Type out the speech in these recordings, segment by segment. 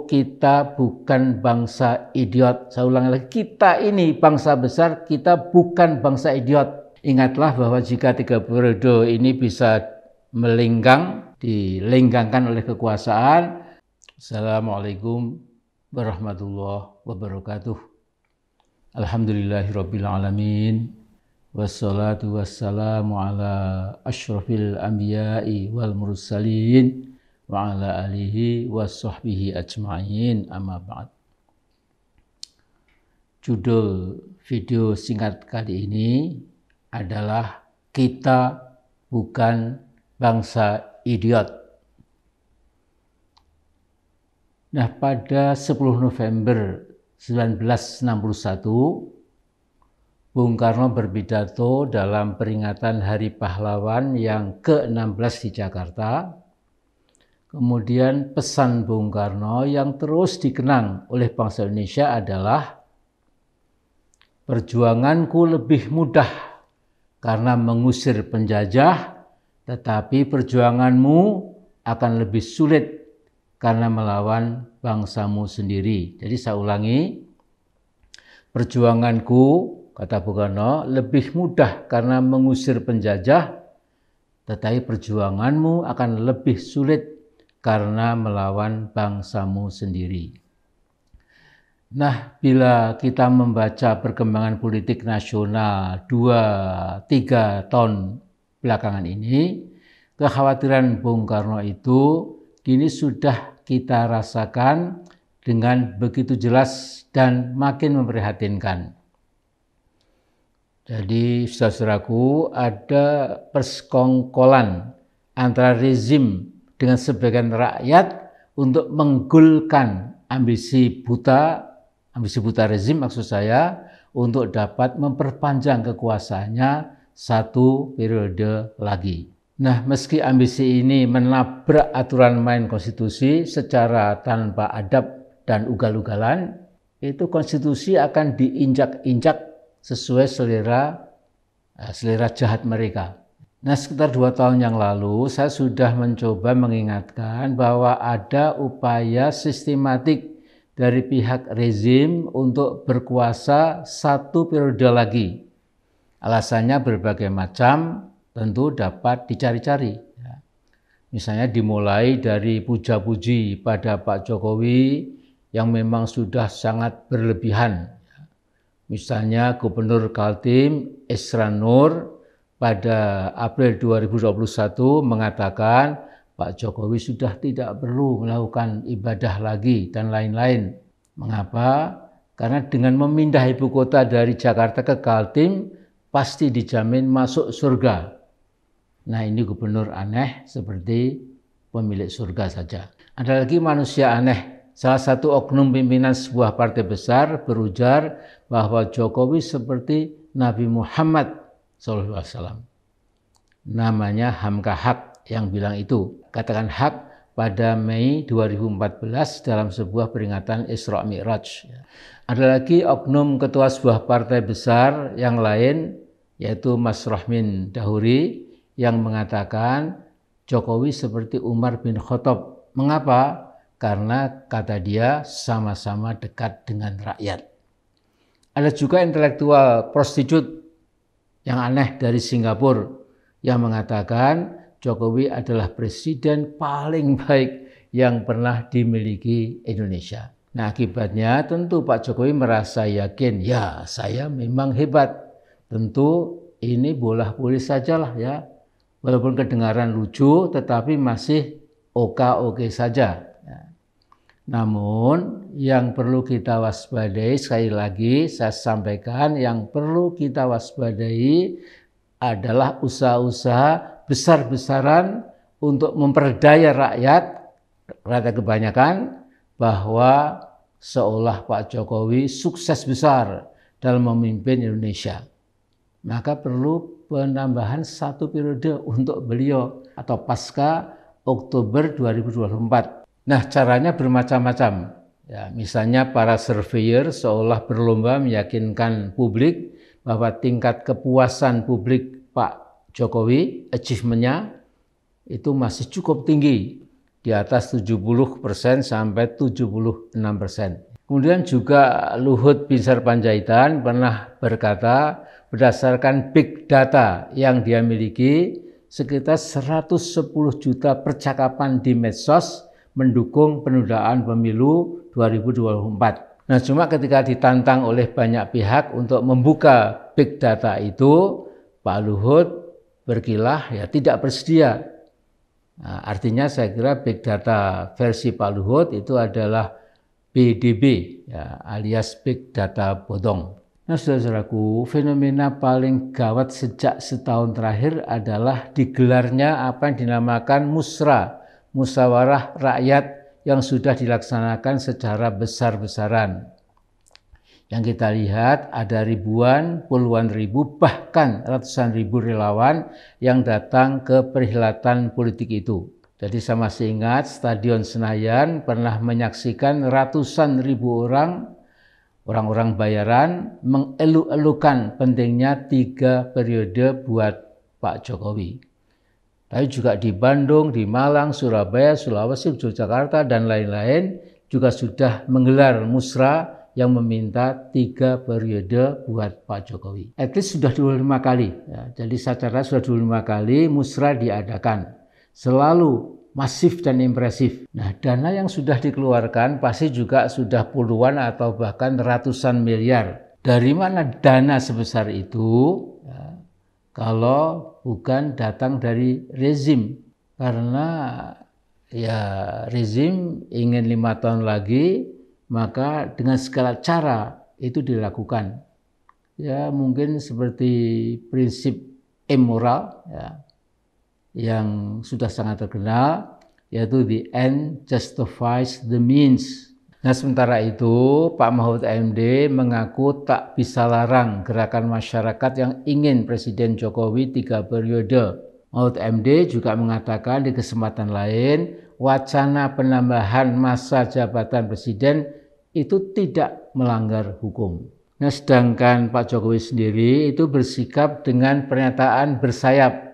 kita bukan bangsa idiot. Saya ulangi lagi, kita ini bangsa besar, kita bukan bangsa idiot. Ingatlah bahwa jika 3 periode ini bisa dilenggangkan oleh kekuasaan. Assalamualaikum warahmatullahi wabarakatuh. Alhamdulillahirabbil alamin. Wassalatu wassalamu ala asyrafil anbiya'i wal mursalin wa ala alihi wa sahbihi ajma'in, amma ba'd. Judul video singkat kali ini adalah Kita Bukan Bangsa Idiot. Nah, pada 10 November 1961, Bung Karno berpidato dalam peringatan Hari Pahlawan yang ke-16 di Jakarta. Kemudian pesan Bung Karno yang terus dikenang oleh bangsa Indonesia adalah, perjuanganku lebih mudah karena mengusir penjajah, tetapi perjuanganmu akan lebih sulit karena melawan bangsamu sendiri. Jadi saya ulangi, perjuanganku, kata Bung Karno, lebih mudah karena mengusir penjajah, tetapi perjuanganmu akan lebih sulit karena melawan bangsamu sendiri. Nah, bila kita membaca perkembangan politik nasional 2-3 tahun belakangan ini, kekhawatiran Bung Karno itu kini sudah kita rasakan dengan begitu jelas dan makin memprihatinkan. Jadi, saudaraku, ada persekongkolan antara rezim dengan sebagian rakyat untuk menggulkan ambisi buta rezim, maksud saya, untuk dapat memperpanjang kekuasaannya 1 periode lagi. Nah, meski ambisi ini menabrak aturan main konstitusi secara tanpa adab dan ugal-ugalan, itu konstitusi akan diinjak-injak sesuai selera jahat mereka. Nah, sekitar 2 tahun yang lalu, saya sudah mencoba mengingatkan bahwa ada upaya sistematik dari pihak rezim untuk berkuasa 1 periode lagi. Alasannya berbagai macam, tentu dapat dicari-cari. Misalnya dimulai dari puja-puji pada Pak Jokowi yang memang sudah sangat berlebihan. Misalnya Gubernur Kaltim Isran Nur pada April 2021 mengatakan Pak Jokowi sudah tidak perlu melakukan ibadah lagi dan lain-lain. Mengapa? Karena dengan memindah ibu kota dari Jakarta ke Kaltim pasti dijamin masuk surga. Nah, ini gubernur aneh seperti pemilik surga saja. Ada lagi manusia aneh. Salah satu oknum pimpinan sebuah partai besar berujar bahwa Jokowi seperti Nabi Muhammad SAW. Namanya Hamka Haq yang bilang itu. Katakan hak pada Mei 2014 dalam sebuah peringatan Isra Mi'raj. Ada lagi oknum ketua sebuah partai besar yang lain, yaitu Mas Rohmin Dahuri, yang mengatakan Jokowi seperti Umar bin Khattab. Mengapa? Karena kata dia sama-sama dekat dengan rakyat. Ada juga intelektual prostitut yang aneh dari Singapura yang mengatakan Jokowi adalah presiden paling baik yang pernah dimiliki Indonesia. Nah, akibatnya tentu Pak Jokowi merasa yakin, ya saya memang hebat. Tentu ini bolah-boli sajalah ya. Walaupun kedengaran lucu tetapi masih oke-oke saja. Namun yang perlu kita waspadai, sekali lagi saya sampaikan, yang perlu kita waspadai adalah usaha-usaha besar-besaran untuk memperdaya rakyat kebanyakan, bahwa seolah Pak Jokowi sukses besar dalam memimpin Indonesia. Maka perlu penambahan 1 periode untuk beliau atau pasca Oktober 2024. Nah, caranya bermacam-macam. Ya, misalnya para surveyor seolah berlomba meyakinkan publik bahwa tingkat kepuasan publik Pak Jokowi, achievement-nya itu masih cukup tinggi. di atas 70% sampai 76%. Kemudian juga Luhut Binsar Panjaitan pernah berkata, berdasarkan big data yang dia miliki, sekitar 110 juta percakapan di medsos mendukung penundaan pemilu 2024. Nah, cuma ketika ditantang oleh banyak pihak untuk membuka big data itu, Pak Luhut berkilah ya tidak bersedia. Nah, artinya saya kira big data versi Pak Luhut itu adalah BDB, ya, alias big data bodong. Nah, saudara-saudaraku, fenomena paling gawat sejak setahun terakhir adalah digelarnya apa yang dinamakan musra, musyawarah rakyat yang sudah dilaksanakan secara besar-besaran. Yang kita lihat ada ribuan, puluhan ribu, bahkan ratusan ribu relawan yang datang ke perhelatan politik itu. Jadi saya masih ingat Stadion Senayan pernah menyaksikan ratusan ribu orang-orang bayaran mengeluh-elukan pentingnya 3 periode buat Pak Jokowi. Tapi juga di Bandung, di Malang, Surabaya, Sulawesi, Yogyakarta, dan lain-lain juga sudah menggelar musra yang meminta 3 periode buat Pak Jokowi. At least sudah 25 kali. Ya, jadi secara sudah 25 kali musra diadakan. Selalu masif dan impresif. Nah, dana yang sudah dikeluarkan pasti juga sudah puluhan atau bahkan ratusan miliar. Dari mana dana sebesar itu? Ya, kalau bukan datang dari rezim. Karena ya rezim ingin 5 tahun lagi, maka dengan segala cara itu dilakukan. Ya mungkin seperti prinsip immoral ya, yang sudah sangat terkenal, yaitu the end justifies the means. Nah, sementara itu Pak Mahfud MD mengaku tak bisa larang gerakan masyarakat yang ingin Presiden Jokowi 3 periode. Mahfud MD juga mengatakan di kesempatan lain, wacana penambahan masa jabatan Presiden itu tidak melanggar hukum. Nah, sedangkan Pak Jokowi sendiri itu bersikap dengan pernyataan bersayap.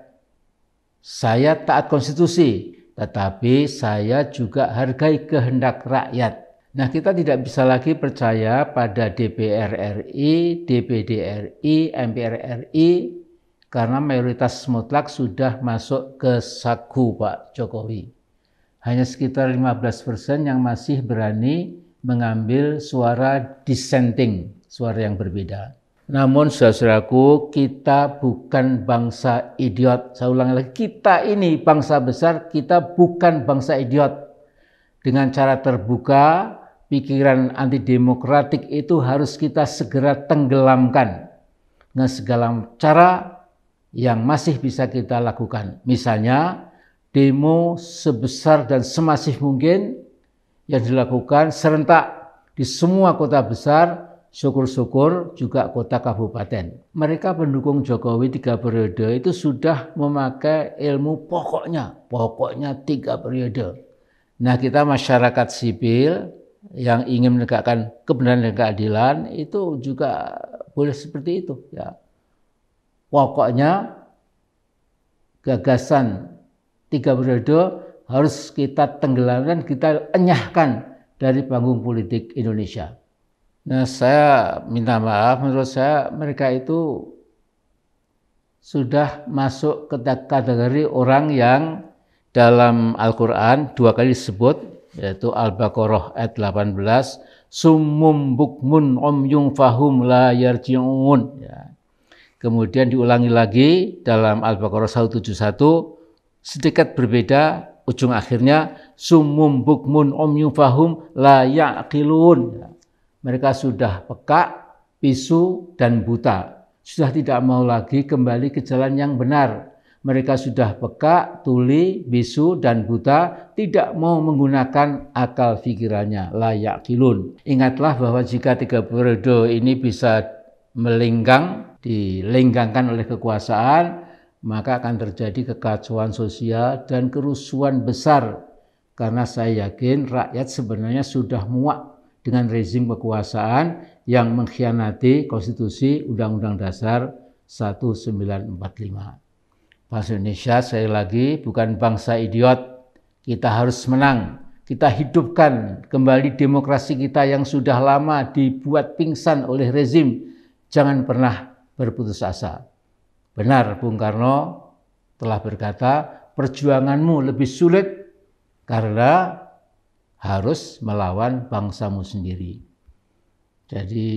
Saya taat konstitusi, tetapi saya juga hargai kehendak rakyat. Nah, kita tidak bisa lagi percaya pada DPR RI, DPD RI, MPR RI, karena mayoritas mutlak sudah masuk ke saku Pak Jokowi. Hanya sekitar 15% yang masih berani mengambil suara dissenting, suara yang berbeda. Namun saudara-saudaraku, kita bukan bangsa idiot. Saya ulangi lagi, kita ini bangsa besar, kita bukan bangsa idiot. Dengan cara terbuka, pikiran antidemokratik itu harus kita segera tenggelamkan dengan segala cara yang masih bisa kita lakukan. Misalnya, demo sebesar dan semasif mungkin yang dilakukan serentak di semua kota besar, syukur-syukur juga kota kabupaten. Mereka pendukung Jokowi 3 periode itu sudah memakai ilmu pokoknya 3 periode. Nah, kita masyarakat sipil yang ingin menegakkan kebenaran dan keadilan itu juga boleh seperti itu. Ya. Pokoknya gagasan 3 periode harus kita tenggelamkan, kita enyahkan dari panggung politik Indonesia. Nah, saya minta maaf, menurut saya mereka itu sudah masuk ke kategori orang yang dalam Al-Quran 2 kali disebut, yaitu Al-Baqarah ayat 18, summum bukmun umyun fahum la yarji'un. Ya. Kemudian diulangi lagi dalam Al-Baqarah 171, sedikit berbeda, ujung akhirnya summum bukmun umyun fahum la ya'qilun. Mereka sudah peka, bisu, dan buta. Sudah tidak mau lagi kembali ke jalan yang benar. Mereka sudah peka, tuli, bisu, dan buta, tidak mau menggunakan akal pikirannya, la ya'qilun. Ingatlah bahwa jika 3 periode ini bisa dilenggangkan oleh kekuasaan, maka akan terjadi kekacauan sosial dan kerusuhan besar. Karena saya yakin rakyat sebenarnya sudah muak dengan rezim kekuasaan yang mengkhianati konstitusi Undang-Undang Dasar 1945. Bangsa Indonesia sekali lagi bukan bangsa idiot. Kita harus menang. Kita hidupkan kembali demokrasi kita yang sudah lama dibuat pingsan oleh rezim. Jangan pernah berputus asa. Benar Bung Karno telah berkata, perjuanganmu lebih sulit karena harus melawan bangsamu sendiri. Jadi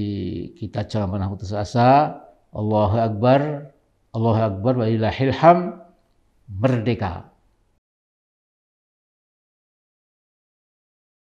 kita jangan pernah putus asa. Allahu Akbar, Allahu Akbar, walillahil hamd, merdeka.